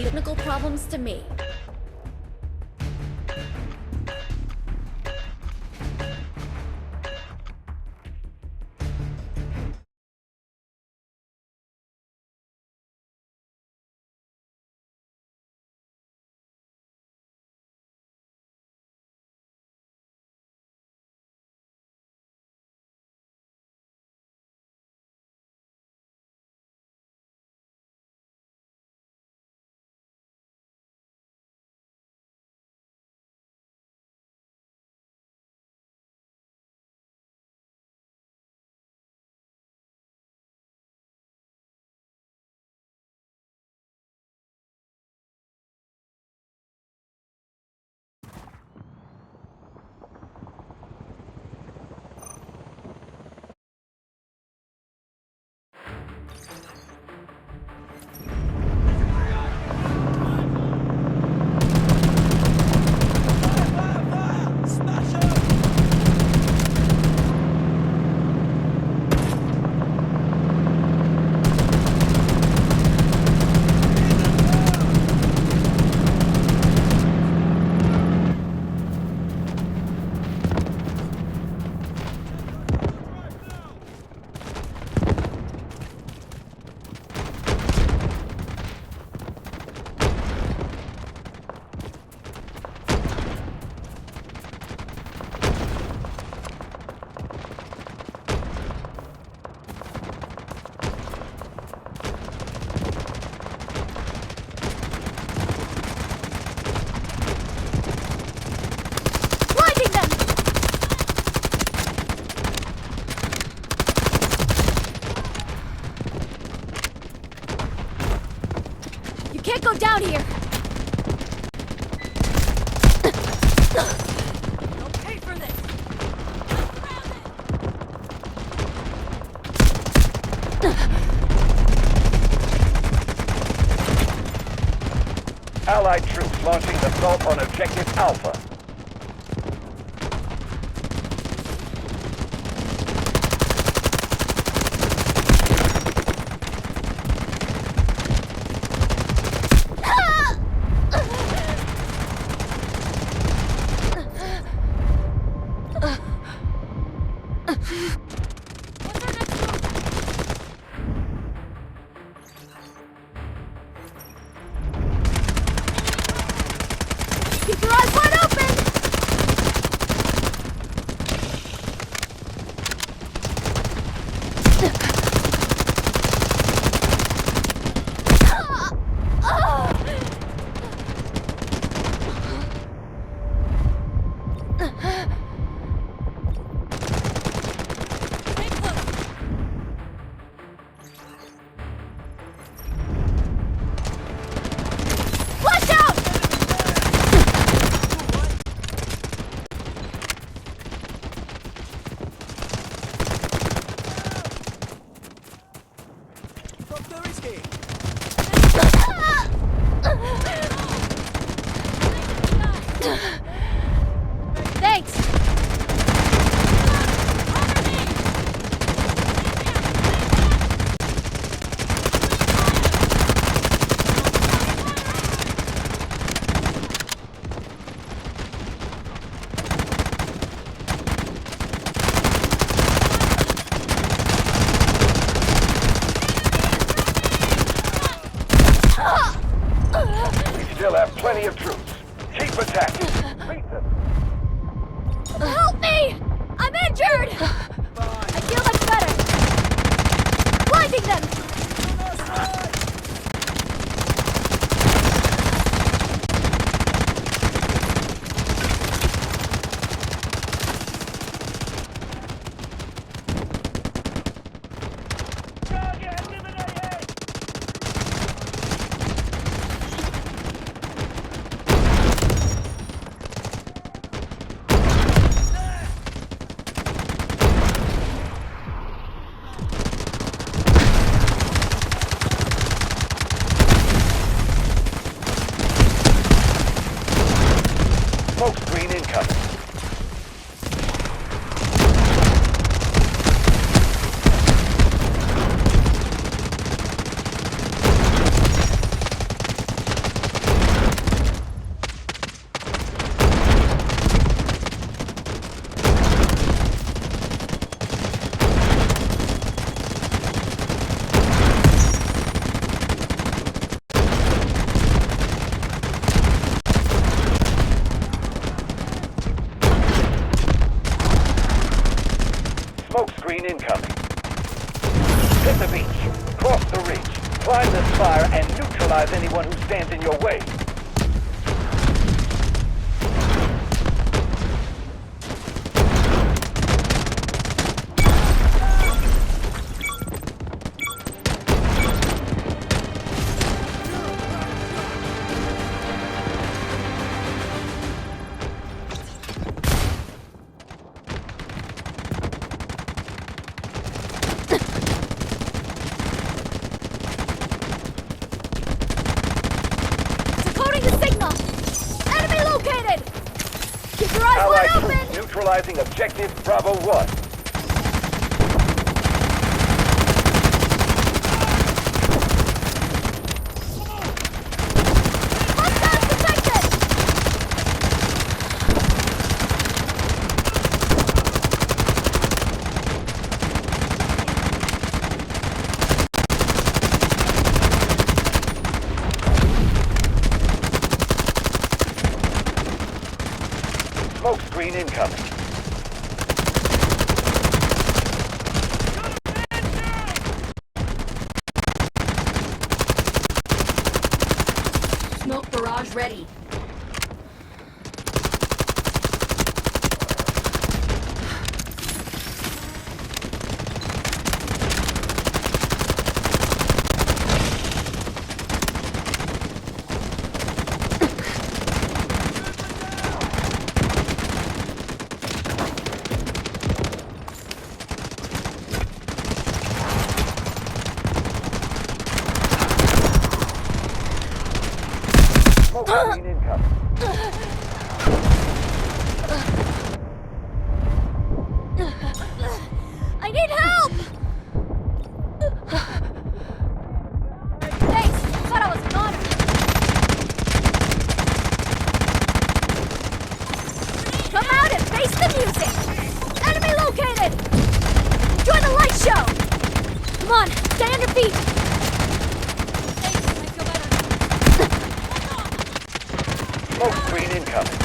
Technical problems to me. Can't go down here! Don't pay for this! Allied troops launching an assault on Objective Alpha. Keep your eyes wide open! Watch out! Thanks! We still have plenty of troops. Keep attacking. Beat them. Help me! I'm injured! I feel much better. Blinding them! neutralize anyone who stands in your way. Decoding the signal! Enemy located! Keep your eyes Allied wide troops open! neutralizing objective Bravo 1. Hostiles detected! Smoke screen incoming. Smoke barrage ready. Smoke screen incoming. I need help! Thanks! Thought I was an honor. Come out and face the music! Enemy located! Enjoy the light show! Come on, stay on your feet! Smoke screen incoming.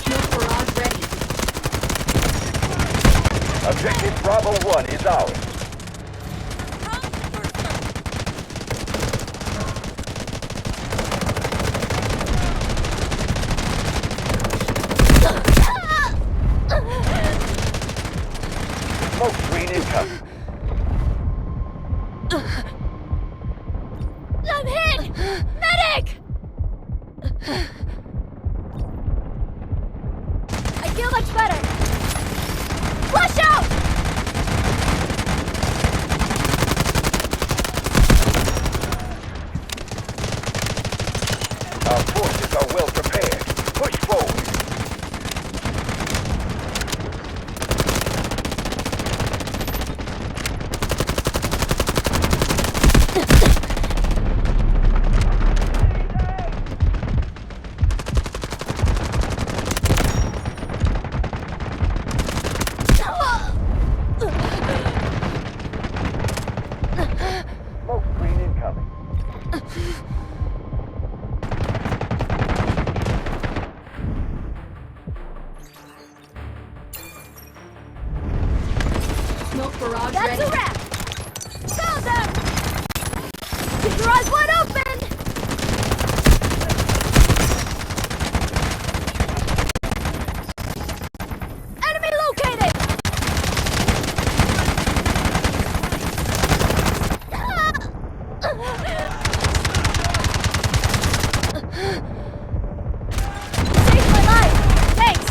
Smoke barrage ready. Objective Bravo 1 is ours. Smoke screen incoming. I'm hit! Medic! I feel much better. Flush out! Our forces are well prepared. Push forward. Smoke screen incoming. Smoke barrage That's ready. a wrap! Found them! Keep your eyes wide open! Enemy located! Saved my life! Thanks!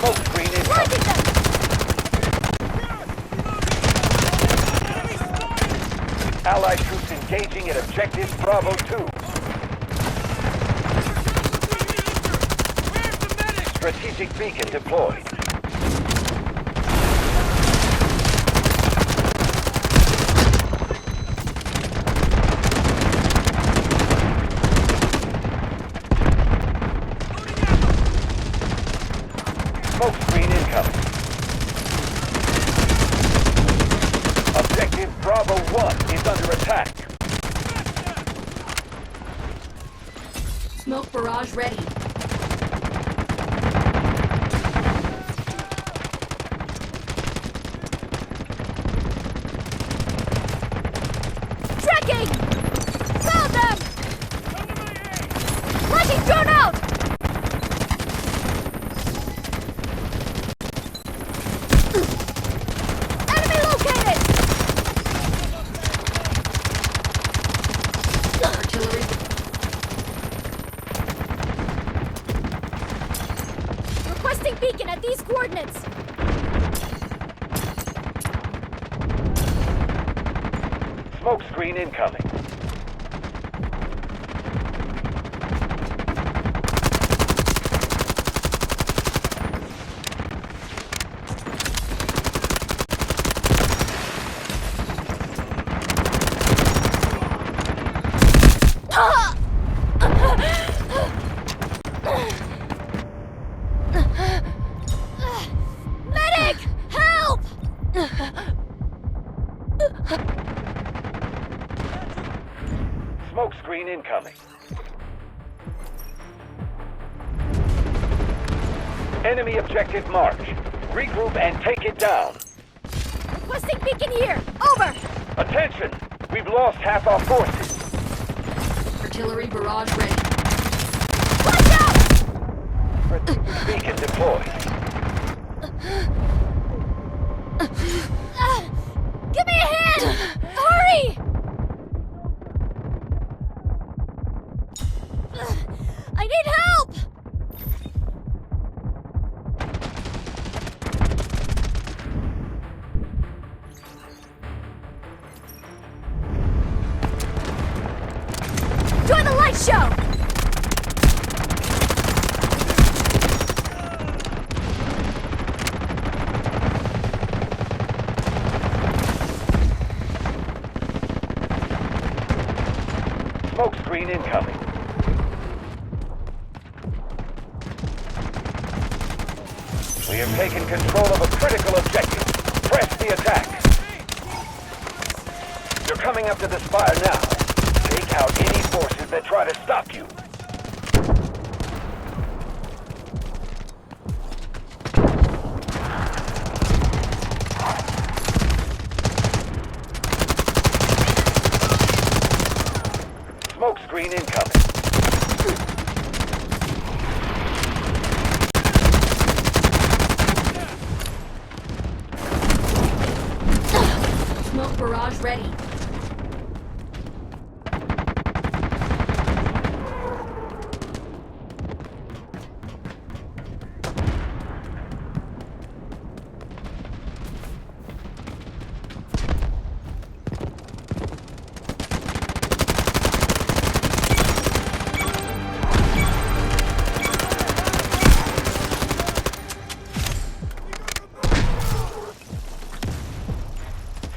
Smoke screen incoming. Blinding them! Allied troops engaging at objective Bravo 2. Strategic beacon deployed. Smoke screen incoming. Objective Bravo 1 is under attack. Smoke barrage ready. Tracking! Found them! Flashing drone out! Enemy located! Artillery. Requesting beacon at these coordinates. Smoke screen incoming. Medic! Help! Smoke screen incoming. Enemy objective marked. Regroup and take it down. Requesting beacon here. Over! Attention! We've lost half our forces. Artillery barrage ready. Watch out! Beacon deployed. Give me a hand! Hurry! I need help! Join the light show! Smoke screen incoming. We have taken control of a critical objective. Press the attack. You're coming up to the spire now. Take out any forces that try to stop you. Smoke screen incoming. Smoke barrage ready.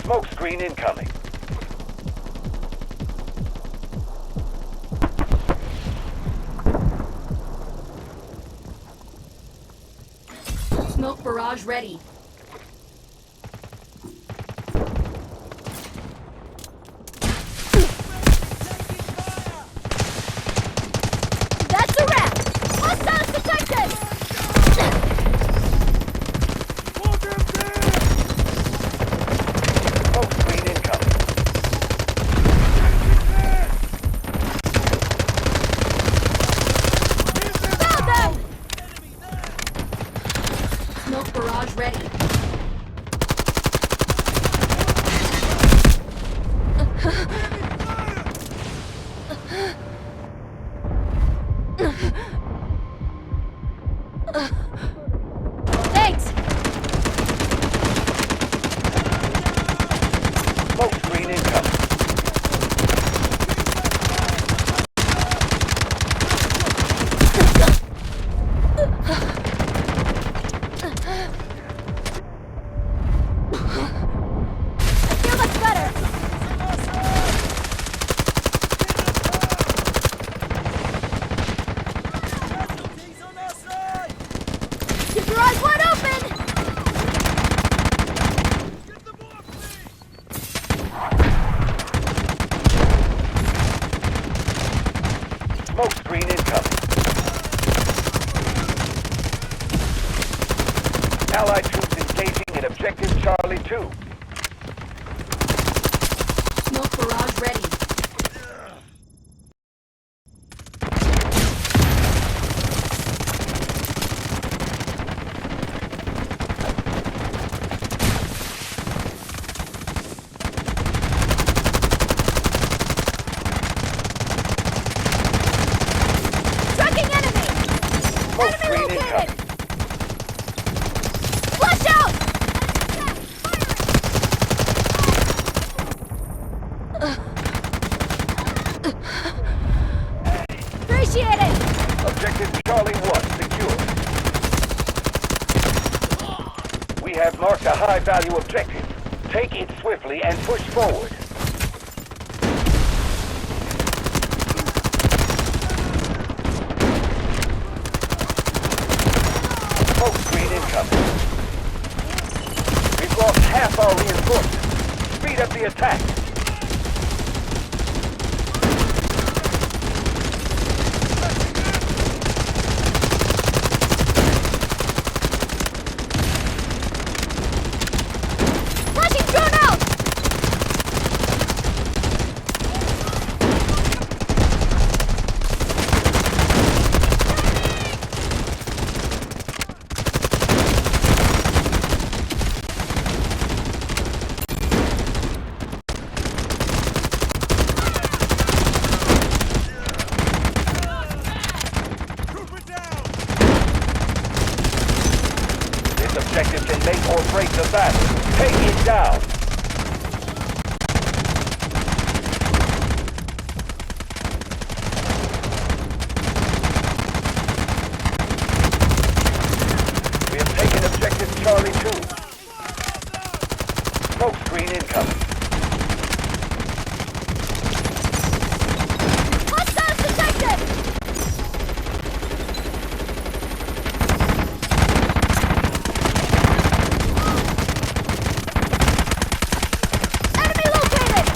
Smoke screen incoming. Smoke barrage ready. That's a wrap! Hostiles detected! Smoke screen incoming. Found them! Smoke barrage ready. Thanks! Smoke screen incoming. Allied troops engaging in Objective Charlie 2. Smoke barrage ready. Tracking enemy! Smoke Enemy screen located! incoming. Flash out! Appreciate it! Objective Charlie 1 secure. We have marked a high-value objective. Take it swiftly and push forward. Smoke screen incoming. We've lost half our reinforcements. Speed up the attack. Flashing drone out! This objective can make or break the battle. Take it down. We have taken objective Charlie 2. Smoke screen incoming. Hostiles detected! Enemy located!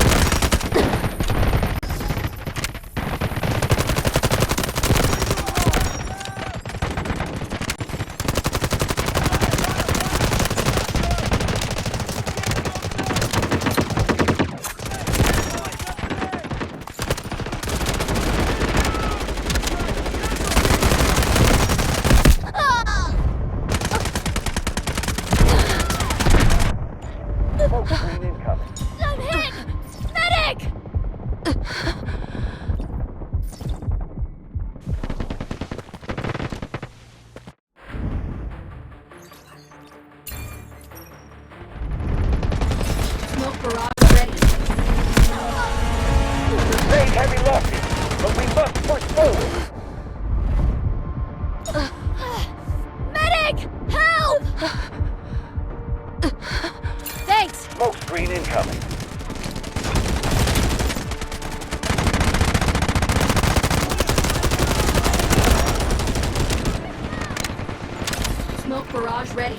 Smoke screen incoming. I'm hit! Medic! Smoke barrage ready. Sustained heavy losses, but we must push forward. Medic! Help! Thanks! Smoke screen incoming. Smoke barrage ready.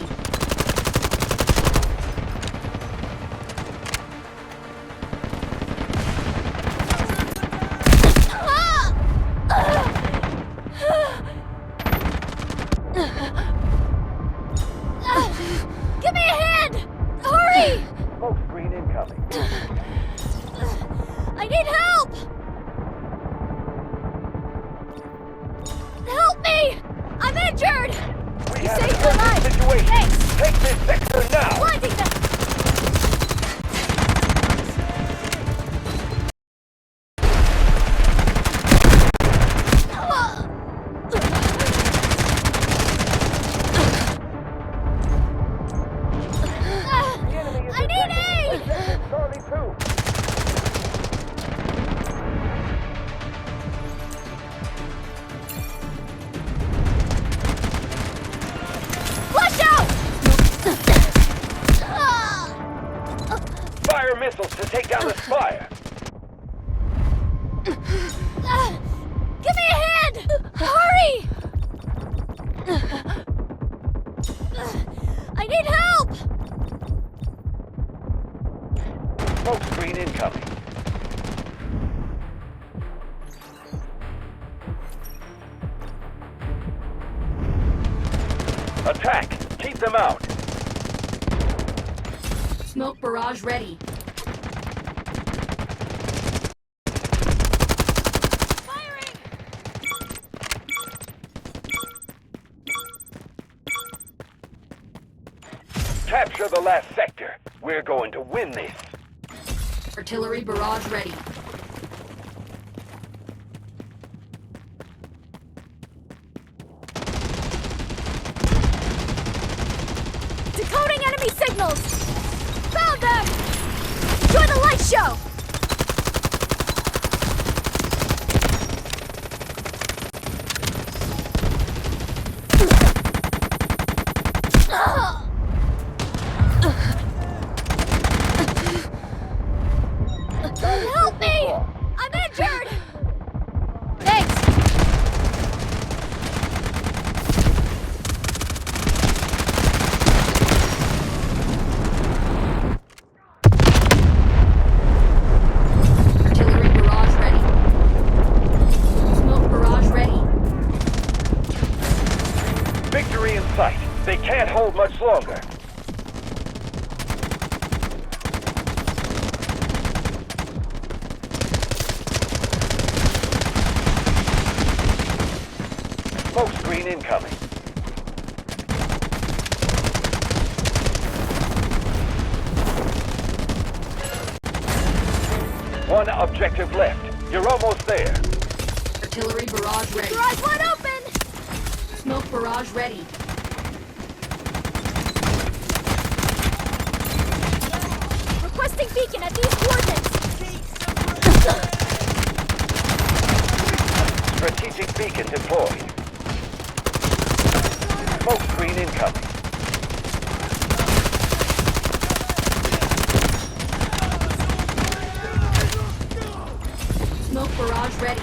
Give me a hand! Hurry! Smoke screen incoming. I need help! Help me! I'm injured! We You have saved an my urgent life! situation. Thanks! Take this sector now. Blinding them! I need aid! Charlie 2. Flush out! Fire missiles to take down the spire. Give me a hand! Hurry! I need help! Smoke screen incoming. Attack! Keep them out. Smoke barrage ready. Firing! Capture the last sector. We're going to win this. Artillery barrage ready. Decoding enemy signals! Found them! Enjoy the light show! Help me! I'm injured! Thanks! Artillery barrage ready. Smoke barrage ready. Victory in sight. They can't hold much longer. Smoke screen incoming. One objective left. You're almost there. Artillery barrage ready. Your eyes wide open! Smoke barrage ready. Requesting beacon at these coordinates! Strategic beacon deployed. Smoke screen incoming. Smoke barrage ready.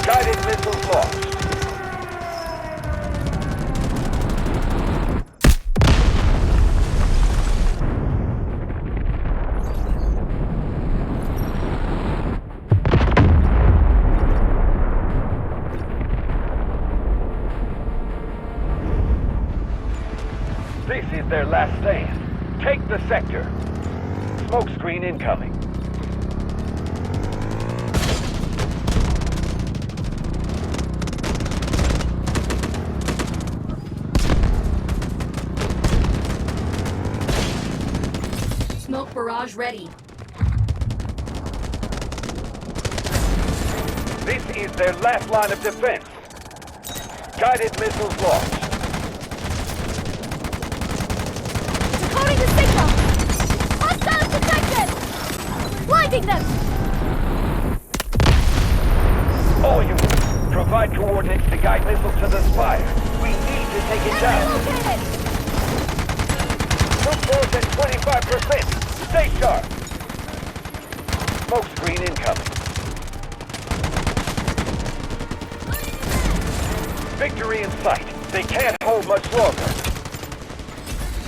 Guided missiles launched. This is their last stand. Take the sector. Smoke screen incoming. Smoke barrage ready. This is their last line of defense. Guided missiles launched. Decoding the signal! Hostiles detected! Blinding them! All units, provide coordinates to guide missiles to the spire. We need to take it Enemy down. located! Troop force at 25%. Stay sharp. Smoke screen incoming. Victory in sight. They can't hold much longer.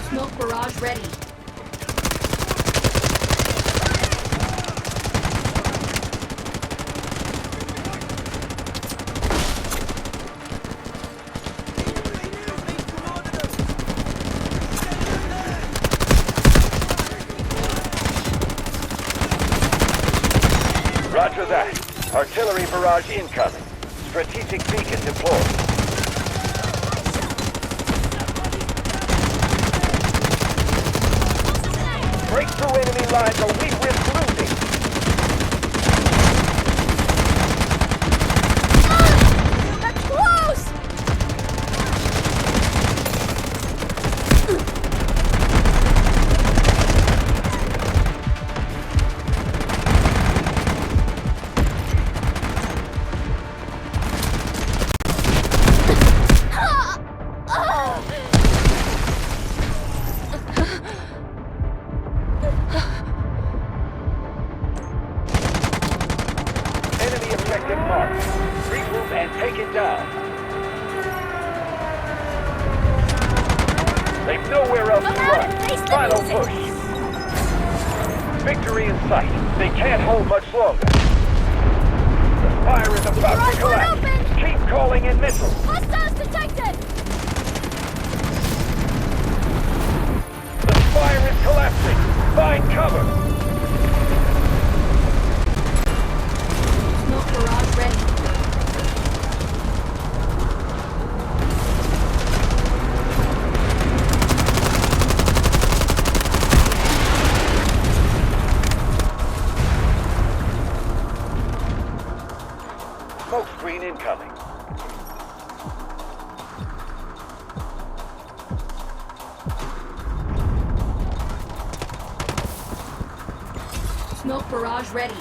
Smoke barrage ready. Roger that. Artillery barrage incoming. Strategic beacon deployed. Break through enemy lines or we risk losing. That's close! Enemy objective marked. Regroup and take it down. They've nowhere else to Come out and run. face the Final music. push. Victory in sight. They can't hold much longer. The spire is about to collapse. Calling in missiles. Hostiles detected! The spire is collapsing. Find cover. Smoke barrage ready. Smoke screen incoming. Smoke barrage ready.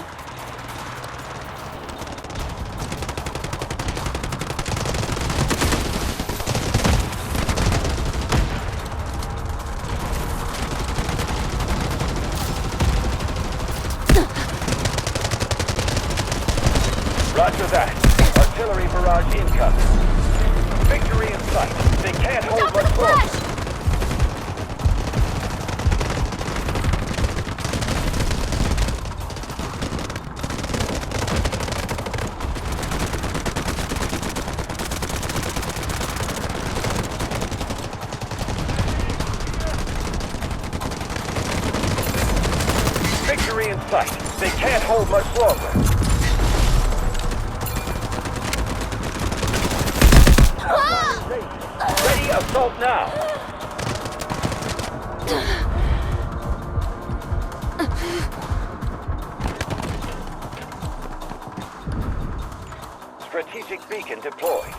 Roger that. Artillery barrage incoming. Victory in sight. They can't Look hold out for the much longer. flash! Victory in sight. They can't hold much longer. Ready, assault now. Strategic beacon deployed.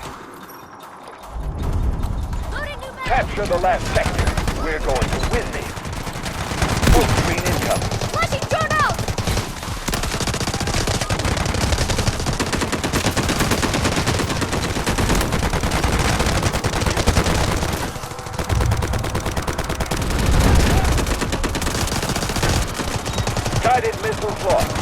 Loading new mag! Capture the last sector. We're going to win this. Smoke screen incoming. Flashing drone out! Guided missiles launched.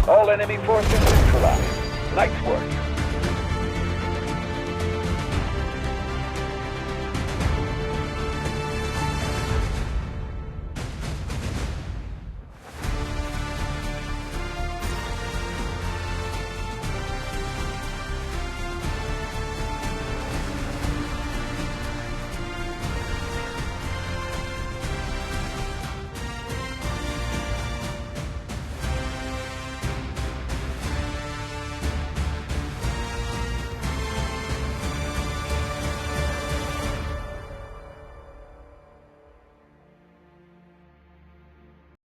All enemy forces